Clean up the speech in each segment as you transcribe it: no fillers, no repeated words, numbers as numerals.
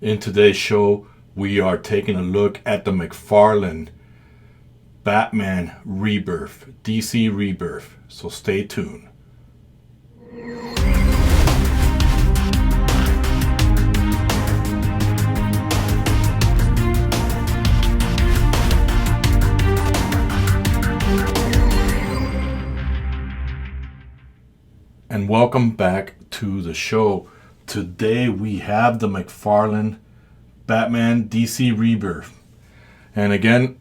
In today's show, we are taking a look at the Mcfarlane Batman Rebirth, DC Rebirth. So stay tuned. And welcome back to the show. Today we have the Mcfarlane Batman DC Rebirth. And again,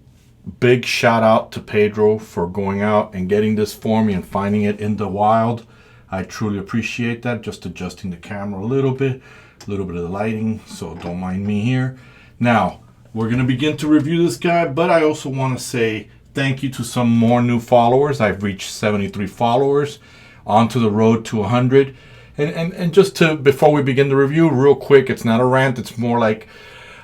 big shout out to Pedro for going out and getting this for me and finding it in the wild. I truly appreciate that. Just adjusting the camera a little bit of the lighting, so don't mind me here. Now, we're going to begin to review this guy, but I also want to say thank you to some more new followers. I've reached 73 followers, onto the road to 100. And just to, before we begin the review, real quick, it's not a rant, it's more like,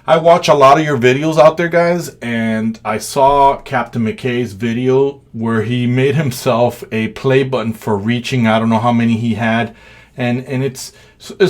I watch a lot of your videos out there, guys, and I saw Captain McKay's video where he made himself a play button for reaching, I don't know how many he had, and it's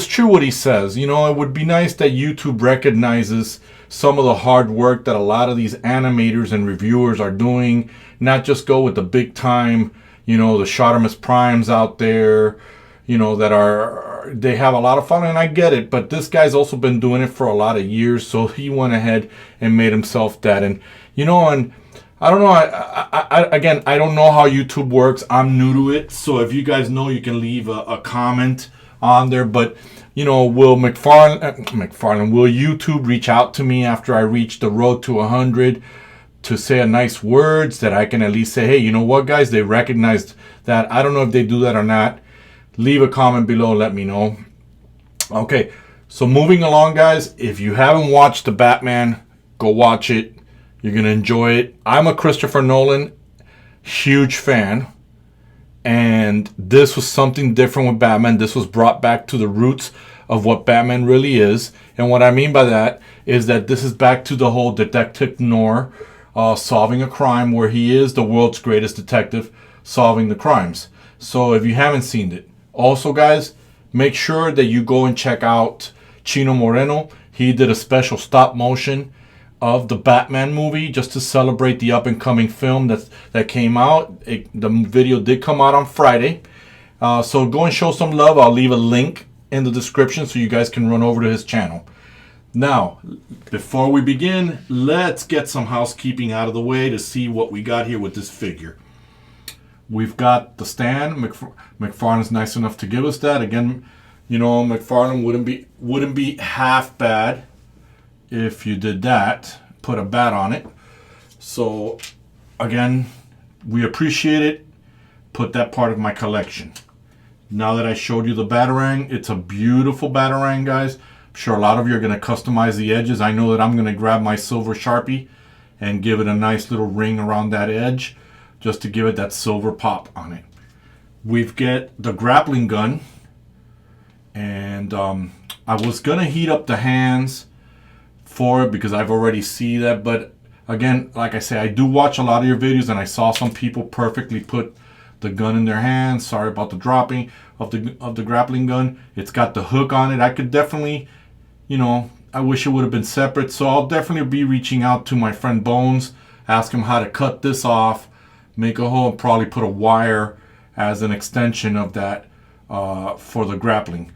true what he says. You know, it would be nice that YouTube recognizes some of the hard work that a lot of these animators and reviewers are doing, not just go with the big time, you know, the Shottermus Primes out there, you know, that they have a lot of fun, and I get it, but this guy's also been doing it for a lot of years, so he went ahead and made himself that. And you know, and I don't know, again, I don't know how YouTube works. I'm new to it, so if you guys know, you can leave a comment on there. But you know, will Mcfarlane, will YouTube reach out to me after I reach the road to 100 to say a nice words that I can at least say, hey, you know what, guys, they recognized that. I don't know if they do that or not. Leave a comment below, let me know. Okay, so moving along, guys. If you haven't watched the Batman, go watch it. You're going to enjoy it. I'm a Christopher Nolan huge fan. And this was something different with Batman. This was brought back to the roots of what Batman really is. And what I mean by that is that this is back to the whole detective noir, solving a crime, where he is the world's greatest detective solving the crimes. So if you haven't seen it, also, guys, make sure that you go and check out Chino1moreni. He did a special stop motion of the Batman movie just to celebrate the up-and-coming film that came out. The video did come out on Friday. So go and show some love. I'll leave a link in the description so you guys can run over to his channel. Now, before we begin, let's get some housekeeping out of the way to see what we got here with this figure. We've got the stand. Mcfarlane's nice enough to give us that. Again, you know, Mcfarlane wouldn't be half bad if you did that. Put a bat on it. So, again, we appreciate it. Put that part of my collection. Now that I showed you the Batarang, it's a beautiful Batarang, guys. I'm sure a lot of you are going to customize the edges. I know that I'm going to grab my silver Sharpie and give it a nice little ring around that edge, just to give it that silver pop on it. We've got the grappling gun, and I was gonna heat up the hands for it because I've already seen that, but again, like I say, I do watch a lot of your videos, and I saw some people perfectly put the gun in their hands. Sorry about the dropping of the grappling gun. It's got the hook on it. I could definitely, you know, I wish it would have been separate, so I'll definitely be reaching out to my friend Bones, ask him how to cut this off, make a hole, and probably put a wire as an extension of that for the grappling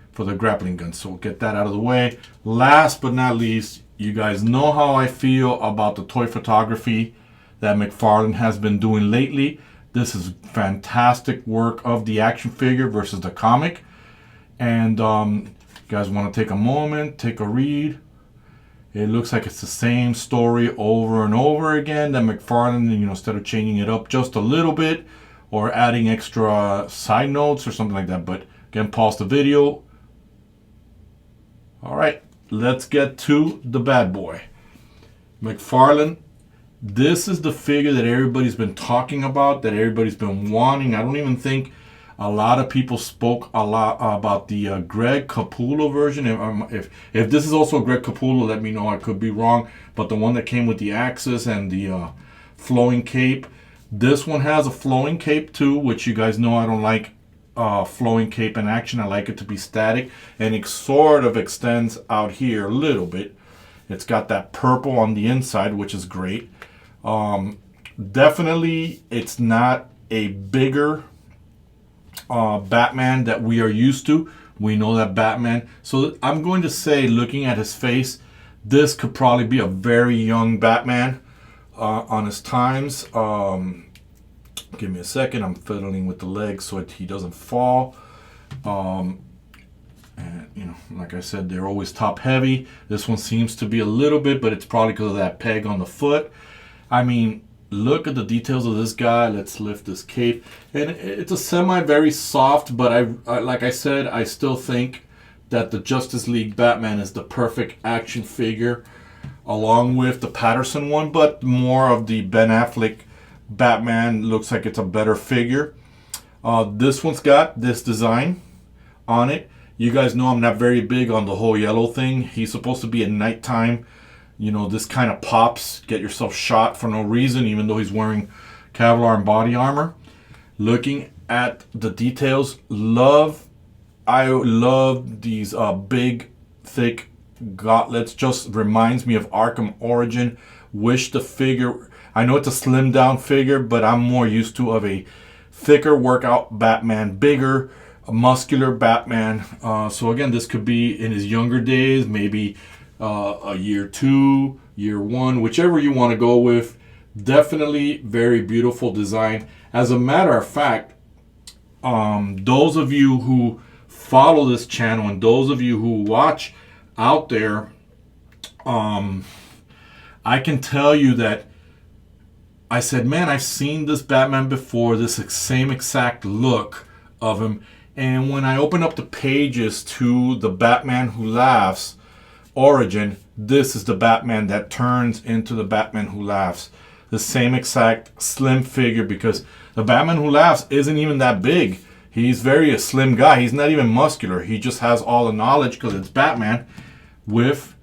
gun. So we'll get that out of the way. Last but not least, you guys know how I feel about the toy photography that Mcfarlane has been doing lately. This is fantastic work of the action figure versus the comic. And you guys want to take a moment, take a read. It looks like it's the same story over and over again. That Mcfarlane, you know, instead of changing it up just a little bit or adding extra side notes or something like that. But again, pause the video. All right, let's get to the bad boy. Mcfarlane, this is the figure that everybody's been talking about, that everybody's been wanting. I don't even think a lot of people spoke a lot about the Greg Capullo version. If this is also Greg Capullo, let me know. I could be wrong. But the one that came with the axis and the flowing cape. This one has a flowing cape too, which you guys know I don't like flowing cape in action. I like it to be static. And it sort of extends out here a little bit. It's got that purple on the inside, which is great. Definitely, it's not a bigger Batman that we are used to. We know that Batman. So I'm going to say, looking at his face, this could probably be a very young Batman on his times. Give me a second. I'm fiddling with the legs so he doesn't fall. And, you know, like I said, they're always top heavy. This one seems to be a little bit, but it's probably because of that peg on the foot. I mean, look at the details of this guy. Let's lift this cape. And it's a very soft, but I like I said, I still think that the Justice League Batman is the perfect action figure, along with the Patterson one, but more of the Ben Affleck Batman looks like it's a better figure. This one's got this design on it. You guys know I'm not very big on the whole yellow thing. He's supposed to be at nighttime. You know, this kind of pops. Get yourself shot for no reason, even though he's wearing Kevlar and body armor. Looking at the details, I love these big, thick gauntlets. Just reminds me of Arkham Origin. Wish the figure, I know it's a slimmed down figure, but I'm more used to of a thicker workout Batman, bigger, a muscular Batman. So again, this could be in his younger days, maybe a year 2, year 1, whichever you want to go with. Definitely very beautiful design. As a matter of fact, those of you who follow this channel and those of you who watch out there, I can tell you that I said, man, I've seen this Batman before, this same exact look of him. And when I open up the pages to the Batman Who Laughs origin, this is the Batman that turns into the Batman Who Laughs. The same exact slim figure, because the Batman Who Laughs isn't even that big. He's a slim guy. He's not even muscular. He just has all the knowledge because it's Batman with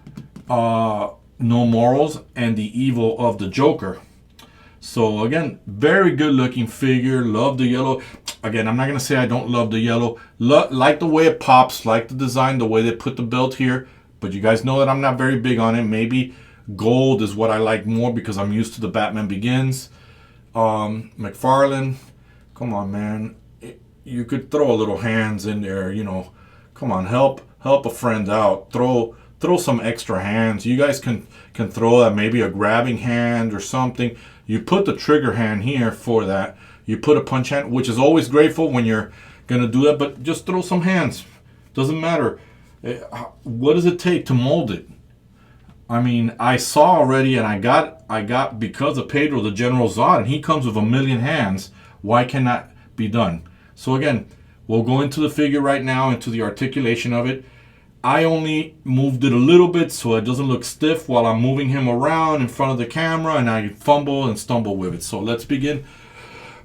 no morals and the evil of the Joker. So again, very good looking figure. Love the yellow. Again, I'm not going to say I don't love the yellow. Like the way it pops, like the design, the way they put the belt here. But you guys know that I'm not very big on it. Maybe gold is what I like more because I'm used to the Batman Begins. Mcfarlane, come on, man. You could throw a little hands in there, you know. Come on, help a friend out. Throw some extra hands. You guys can throw that, maybe a grabbing hand or something. You put the trigger hand here for that. You put a punch hand, which is always grateful when you're going to do that, but just throw some hands. Doesn't matter. What does it take to mold it? I mean, I saw already, and I got because of Pedro, the General Zod, and he comes with 1,000,000 hands. Why can that be done? So again, we'll go into the figure right now, into the articulation of it. I only moved it a little bit so it doesn't look stiff while I'm moving him around in front of the camera, and I fumble and stumble with it. So let's begin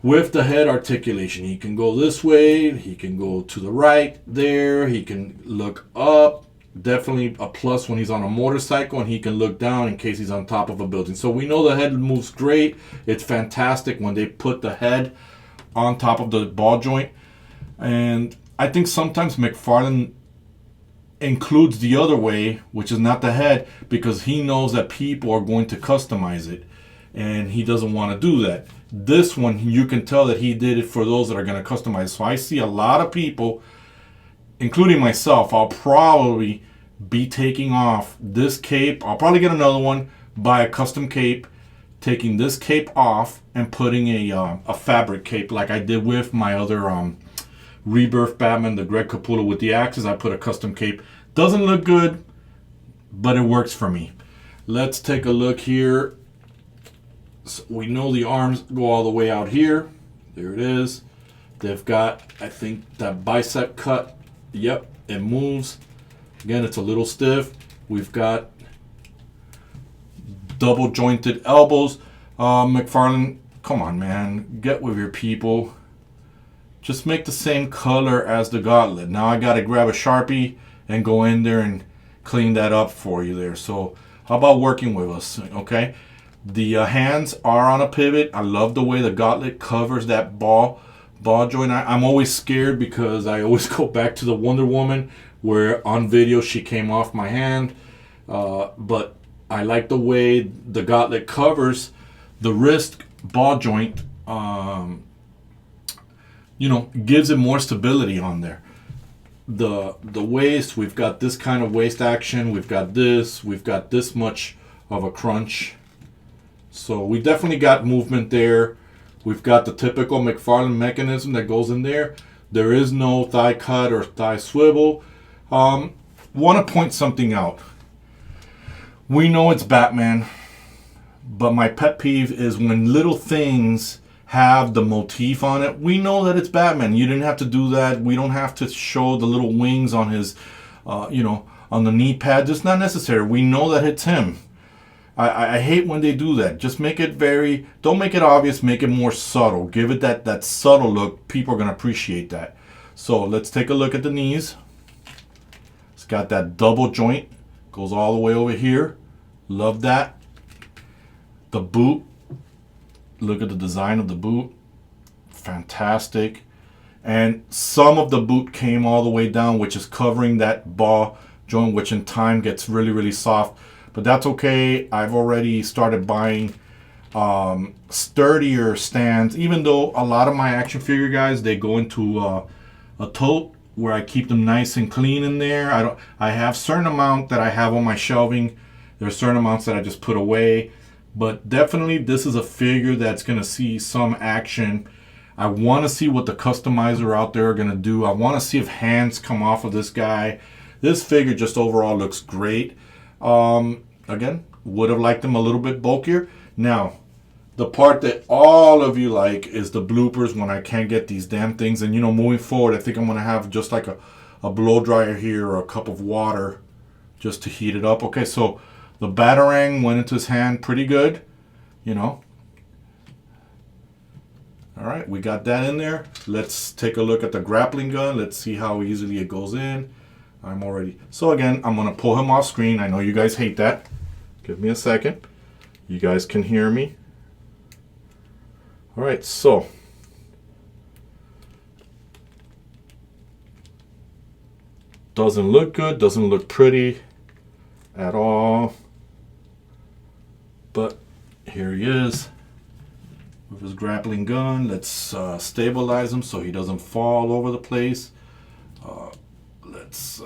with the head articulation. He can go this way, he can go to the right there, he can look up. Definitely a plus when he's on a motorcycle, and he can look down in case he's on top of a building. So we know the head moves great. It's fantastic when they put the head on top of the ball joint. And I think sometimes Mcfarlane includes the other way, which is not the head, because he knows that people are going to customize it, and he doesn't want to do that. This one, you can tell that he did it for those that are going to customize. So I see a lot of people, including myself, I'll probably be taking off this cape. I'll probably get another one, buy a custom cape, taking this cape off and putting a fabric cape like I did with my other Rebirth Batman, the Greg Capullo with the axes. I put a custom cape. Doesn't look good, but it works for me. Let's take a look here. So we know the arms go all the way out here. There it is. They've got, I think, that bicep cut. Yep, it moves. Again, it's a little stiff. We've got double jointed elbows. Mcfarlane, come on, man. Get with your people. Just make the same color as the gauntlet. Now I got to grab a Sharpie and go in there and clean that up for you there. So how about working with us, okay? The hands are on a pivot. I love the way the gauntlet covers that ball joint. I'm always scared because I always go back to the Wonder Woman where on video she came off my hand. But I like the way the gauntlet covers the wrist ball joint. You know, gives it more stability on there. The waist, we've got this kind of waist action. We've got this much of a crunch. So we definitely got movement there. We've got the typical Mcfarlane mechanism that goes in there. There is no thigh cut or thigh swivel. Want to point something out. We know it's Batman, but my pet peeve is when little things have the motif on it. We know that it's Batman. You didn't have to do that. We don't have to show the little wings on his, you know, on the knee pad. It's not necessary. We know that it's him. I hate when they do that. Just make it don't make it obvious, make it more subtle. Give it that subtle look. People are going to appreciate that. So let's take a look at the knees. It's got that double joint. Goes all the way over here. Love that. The boot. Look at the design of the boot. Fantastic. And some of the boot came all the way down, which is covering that ball joint, which in time gets really, really soft. But that's okay. I've already started buying sturdier stands, even though a lot of my action figure guys, they go into a tote where I keep them nice and clean in there. I have certain amount that I have on my shelving. There's certain amounts that I just put away. But definitely this is a figure that's going to see some action. I want to see what the customizer out there are going to do. I want to see if hands come off of this guy. This figure just overall looks great. Again, would have liked them a little bit bulkier. Now, the part that all of you like is the bloopers when I can't get these damn things. And, you know, moving forward, I think I'm going to have just like a blow dryer here or a cup of water just to heat it up. Okay, so the Batarang went into his hand pretty good, you know. All right, we got that in there. Let's take a look at the grappling gun. Let's see how easily it goes in. So again, I'm going to pull him off screen. I know you guys hate that. Give me a second. You guys can hear me. All right, so doesn't look good, doesn't look pretty at all. But here he is with his grappling gun. Let's stabilize him so he doesn't fall all over the place. Let's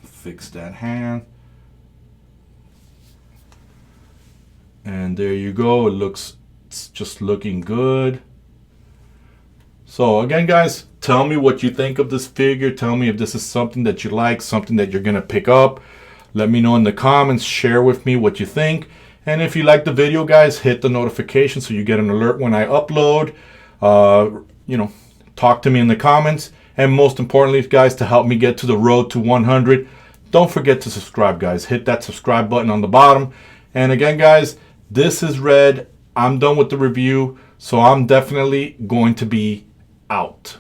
fix that hand. And there you go. It's just looking good. So again, guys, tell me what you think of this figure. Tell me if this is something that you like, something that you're going to pick up. Let me know in the comments. Share with me what you think. And if you like the video, guys, hit the notification so you get an alert when I upload. You know, talk to me in the comments. And most importantly, guys, to help me get to the road to 100, don't forget to subscribe, guys. Hit that subscribe button on the bottom. And again, guys, this is Red. I'm done with the review, so I'm definitely going to be out.